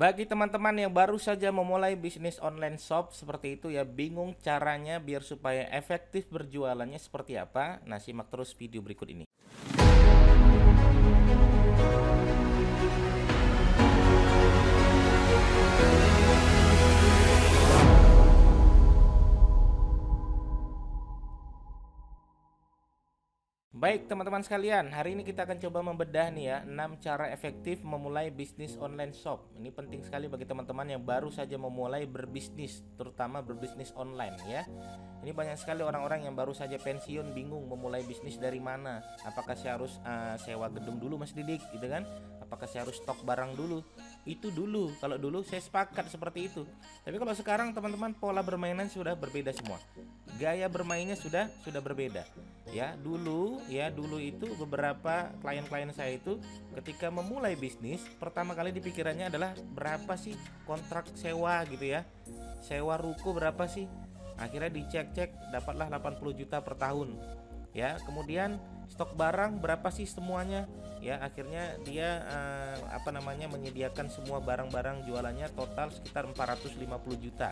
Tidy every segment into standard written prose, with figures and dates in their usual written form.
Bagi teman-teman yang baru saja memulai bisnis online shop seperti itu ya, bingung caranya biar supaya efektif berjualannya seperti apa? Nah, simak terus video berikut ini. Baik teman-teman sekalian, hari ini kita akan coba membedah nih ya 6 cara efektif memulai bisnis online shop. Ini penting sekali bagi teman-teman yang baru saja memulai berbisnis, terutama berbisnis online ya. Ini banyak sekali orang-orang yang baru saja pensiun bingung memulai bisnis dari mana. Apakah saya harus sewa gedung dulu Mas Didik gitu kan? Apakah saya harus stok barang dulu? Itu dulu, kalau dulu saya sepakat seperti itu. Tapi kalau sekarang teman-teman pola bermainan sudah berbeda semua. Gaya bermainnya sudah berbeda. Ya, dulu itu beberapa klien-klien saya itu ketika memulai bisnis, pertama kali di pikirannya adalah berapa sih kontrak sewa gitu ya. Sewa ruko berapa sih? Akhirnya dicek-cek dapatlah 80 juta per tahun. Ya, kemudian stok barang berapa sih semuanya? Ya, akhirnya dia menyediakan semua barang-barang jualannya total sekitar 450 juta.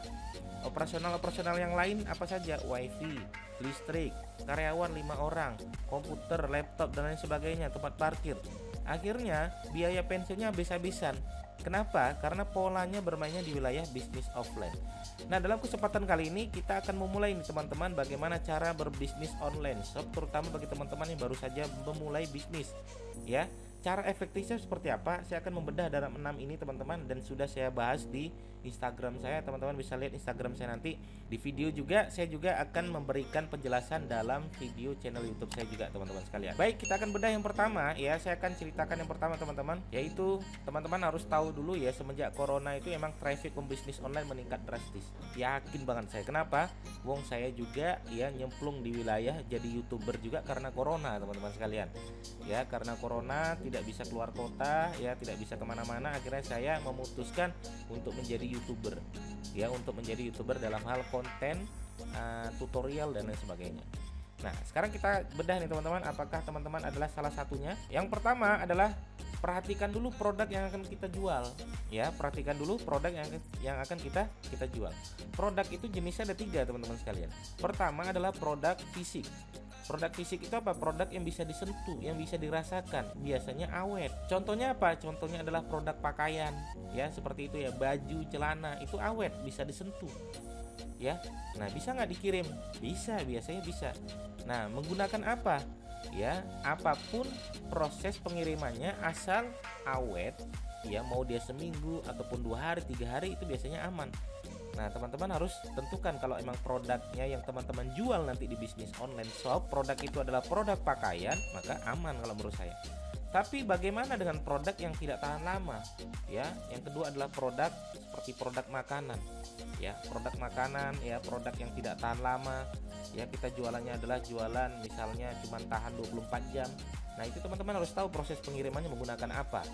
Operasional yang lain apa saja? Wifi, listrik, karyawan 5 orang, komputer, laptop dan lain sebagainya, tempat parkir. Akhirnya biaya pensiunnya habis-habisan. Kenapa? Karena polanya bermainnya di wilayah bisnis offline. Nah, dalam kesempatan kali ini kita akan memulai nih teman-teman bagaimana cara berbisnis online shop, terutama bagi teman-teman yang baru saja memulai bisnis. Ya, cara efektifnya seperti apa? Saya akan membedah dalam 6 ini teman-teman, dan sudah saya bahas di Instagram saya. Teman-teman bisa lihat Instagram saya nanti. Di video juga saya juga akan memberikan penjelasan dalam video channel YouTube saya juga teman-teman sekalian. Baik, kita akan bedah yang pertama ya. Saya akan ceritakan yang pertama teman-teman, yaitu teman-teman harus tahu dulu ya, semenjak corona itu emang traffic pembisnis online meningkat drastis. Yakin banget saya. Kenapa? Wong saya juga ya nyemplung di wilayah jadi YouTuber juga karena corona teman-teman sekalian. Ya, karena corona tidak bisa keluar kota ya, tidak bisa kemana-mana. Akhirnya saya memutuskan untuk menjadi YouTuber ya, untuk menjadi YouTuber dalam hal konten tutorial dan lain sebagainya. Nah, sekarang kita bedah nih teman-teman, apakah teman-teman adalah salah satunya. Yang pertama adalah perhatikan dulu produk yang akan kita jual ya. Perhatikan dulu produk yang akan kita jual. Produk itu jenisnya ada 3 teman-teman sekalian. Pertama adalah produk fisik. Produk fisik itu apa? Produk yang bisa disentuh, yang bisa dirasakan, biasanya awet. Contohnya apa? Contohnya adalah produk pakaian ya, seperti itu ya, baju, celana, itu awet, bisa disentuh ya. Nah, bisa nggak dikirim? Bisa, biasanya bisa. Nah, menggunakan apa? Ya, apapun proses pengirimannya asal awet ya, mau dia seminggu ataupun 2 hari, 3 hari, itu biasanya aman. Nah, teman-teman harus tentukan kalau emang produknya yang teman-teman jual nanti di bisnis online shop, produk itu adalah produk pakaian, maka aman kalau menurut saya. Tapi bagaimana dengan produk yang tidak tahan lama? Ya, yang kedua adalah produk seperti produk makanan. Ya, produk makanan ya, produk yang tidak tahan lama. Ya, kita jualannya adalah jualan misalnya cuma tahan 24 jam. Nah, itu teman-teman harus tahu proses pengirimannya menggunakan apa.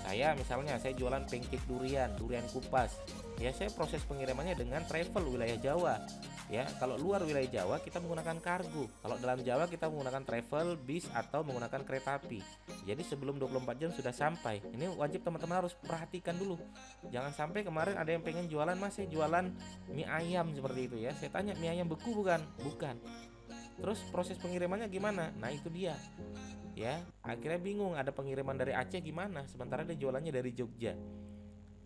Saya misalnya saya jualan pancake durian kupas. Ya, saya proses pengirimannya dengan travel wilayah Jawa. Ya, kalau luar wilayah Jawa kita menggunakan kargo. Kalau dalam Jawa kita menggunakan travel, bis atau menggunakan kereta api. Jadi sebelum 24 jam sudah sampai. Ini wajib teman-teman harus perhatikan dulu. Jangan sampai kemarin ada yang pengen jualan, Mas, saya jualan mie ayam seperti itu ya. Saya tanya, mie ayam beku bukan? Bukan. Terus proses pengirimannya gimana? Nah, itu dia. Ya, akhirnya bingung, ada pengiriman dari Aceh gimana? Sementara dia jualannya dari Jogja.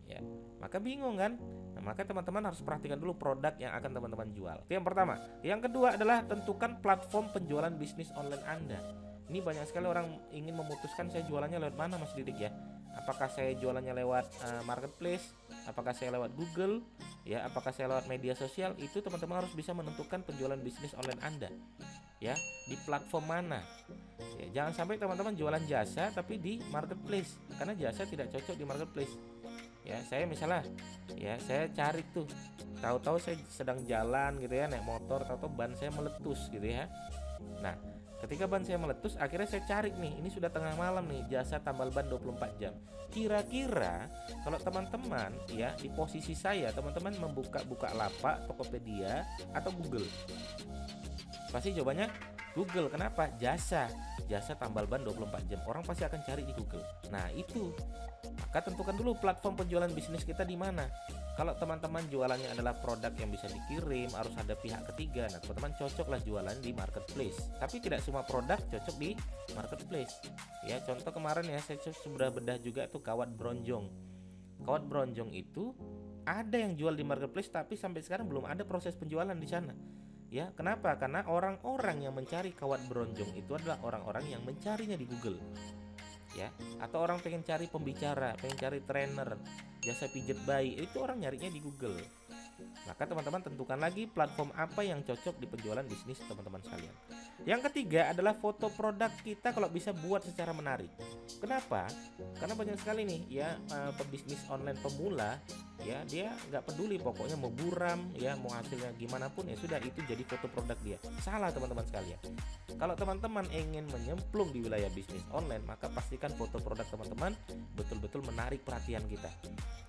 Ya, maka bingung kan? Nah, maka teman-teman harus perhatikan dulu produk yang akan teman-teman jual. Itu yang pertama. Yang kedua adalah tentukan platform penjualan bisnis online Anda. Ini banyak sekali orang ingin memutuskan saya jualannya lewat mana, Mas Didik ya. Apakah saya jualannya lewat marketplace? Apakah saya lewat Google? Ya, apakah saya lewat media sosial? Itu teman-teman harus bisa menentukan penjualan bisnis online Anda. Ya, di platform mana? Ya, jangan sampai teman-teman jualan jasa tapi di marketplace, karena jasa tidak cocok di marketplace. Ya, saya misalnya ya, saya cari tuh, tahu-tahu saya sedang jalan gitu ya, naik motor, tahu-tahu ban saya meletus gitu ya. Nah, ketika ban saya meletus, akhirnya saya cari nih, ini sudah tengah malam nih, jasa tambal ban 24 jam. Kira-kira kalau teman-teman ya di posisi saya, teman-teman membuka Bukalapak, Tokopedia atau Google? Pasti jawabannya Google. Kenapa? Jasa. jasa tambal ban 24 jam. Orang pasti akan cari di Google. Nah, itu. Maka tentukan dulu platform penjualan bisnis kita di mana. Kalau teman-teman jualannya adalah produk yang bisa dikirim, harus ada pihak ketiga. Nah, teman-teman cocoklah jualan di marketplace. Tapi tidak semua produk cocok di marketplace. Ya, contoh kemarin ya saya sudah bedah juga tuh kawat bronjong. Kawat bronjong itu ada yang jual di marketplace, tapi sampai sekarang belum ada proses penjualan di sana. Ya, kenapa? Karena orang-orang yang mencari kawat bronjong itu adalah orang-orang yang mencarinya di Google. Ya, atau orang pengen cari pembicara, pengen cari trainer, jasa pijat bayi, itu orang nyarinya di Google. Maka teman-teman tentukan lagi platform apa yang cocok di penjualan bisnis teman-teman sekalian. Yang ketiga adalah foto produk kita kalau bisa buat secara menarik. Kenapa? Karena banyak sekali nih ya pebisnis online pemula ya, dia nggak peduli, pokoknya mau buram ya, mau hasilnya gimana pun ya sudah, itu jadi foto produk dia. Salah teman-teman sekalian. Kalau teman-teman ingin menyemplung di wilayah bisnis online, maka pastikan foto produk teman-teman betul-betul menarik perhatian kita.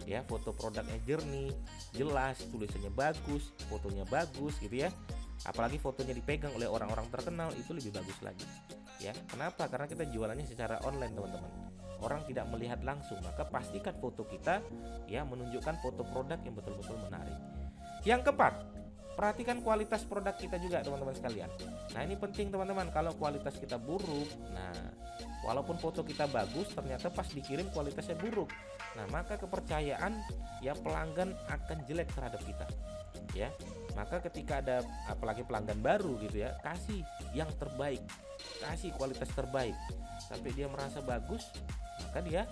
Ya, foto produknya jernih, jelas, tulisannya bagus, fotonya bagus gitu ya. Apalagi fotonya dipegang oleh orang-orang terkenal, itu lebih bagus lagi. Ya, kenapa? Karena kita jualannya secara online, teman-teman. Orang tidak melihat langsung, maka pastikan foto kita ya menunjukkan foto produk yang betul-betul menarik. Yang keempat, perhatikan kualitas produk kita juga, teman-teman sekalian. Nah, ini penting teman-teman. Kalau kualitas kita buruk, nah walaupun foto kita bagus, ternyata pas dikirim kualitasnya buruk. Nah, maka kepercayaan ya pelanggan akan jelek terhadap kita. Ya, maka ketika ada apalagi pelanggan baru gitu ya, kasih yang terbaik, kasih kualitas terbaik sampai dia merasa bagus, maka dia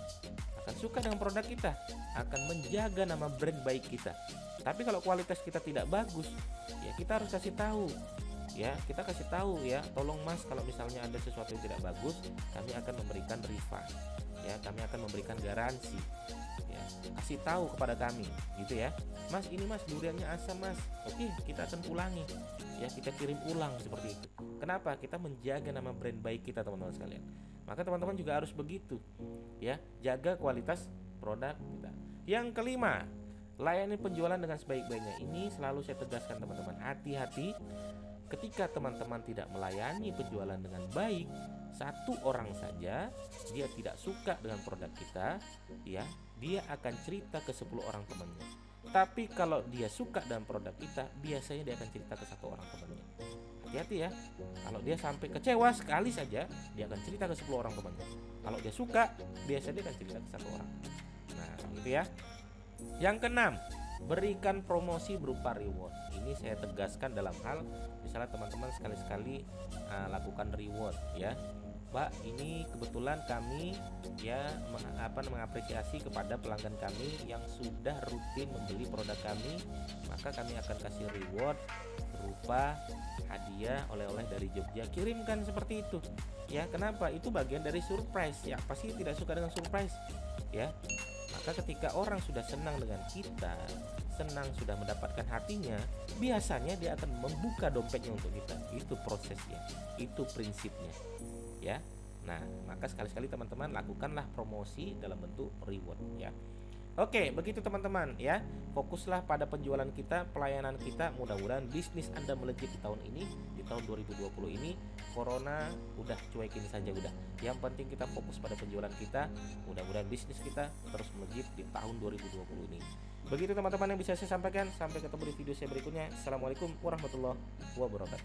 akan suka dengan produk kita, akan menjaga nama brand baik kita. Tapi kalau kualitas kita tidak bagus, ya kita harus kasih tahu. Ya, kita kasih tahu ya, tolong Mas, kalau misalnya ada sesuatu yang tidak bagus, kami akan memberikan refund. Ya, kami akan memberikan garansi. Ya, kasih tahu kepada kami, gitu ya. Mas, ini Mas duriannya asam Mas. Oke, kita akan ulangi. Ya, kita kirim ulang seperti itu. Kenapa? Kita menjaga nama brand baik kita, teman-teman sekalian. Maka teman-teman juga harus begitu. Ya, jaga kualitas produk kita. Yang kelima, layani penjualan dengan sebaik-baiknya. Ini selalu saya tegaskan teman-teman, hati-hati ketika teman-teman tidak melayani penjualan dengan baik. Satu orang saja dia tidak suka dengan produk kita, ya, dia akan cerita ke 10 orang temannya. Tapi kalau dia suka dengan produk kita, biasanya dia akan cerita ke 1 orang temannya. Hati-hati ya. Kalau dia sampai kecewa sekali saja, dia akan cerita ke 10 orang temannya. Kalau dia suka, biasanya dia akan cerita ke 1 orang. Nah, gitu ya. Yang keenam, berikan promosi berupa reward. Ini saya tegaskan dalam hal misalnya teman-teman sekali-sekali lakukan reward ya. Pak, ini kebetulan kami ya mengapresiasi kepada pelanggan kami yang sudah rutin membeli produk kami, maka kami akan kasih reward berupa hadiah oleh-oleh dari Jogja. Kirimkan seperti itu. Ya, kenapa? Itu bagian dari surprise. Ya, pasti tidak suka dengan surprise. Ya. Maka ketika orang sudah senang dengan kita, senang sudah mendapatkan hatinya, biasanya dia akan membuka dompetnya untuk kita. Itu prosesnya, itu prinsipnya. Ya. Nah, maka sekali-sekali teman-teman lakukanlah promosi dalam bentuk reward ya. Oke, begitu teman-teman ya. Fokuslah pada penjualan kita, pelayanan kita. Mudah-mudahan bisnis Anda melejit di tahun ini, di tahun 2020 ini. Corona udah cuekin saja udah. Yang penting kita fokus pada penjualan kita. Mudah-mudahan bisnis kita terus melejit di tahun 2020 ini. Begitu teman-teman yang bisa saya sampaikan. Sampai ketemu di video saya berikutnya. Assalamualaikum warahmatullahi wabarakatuh.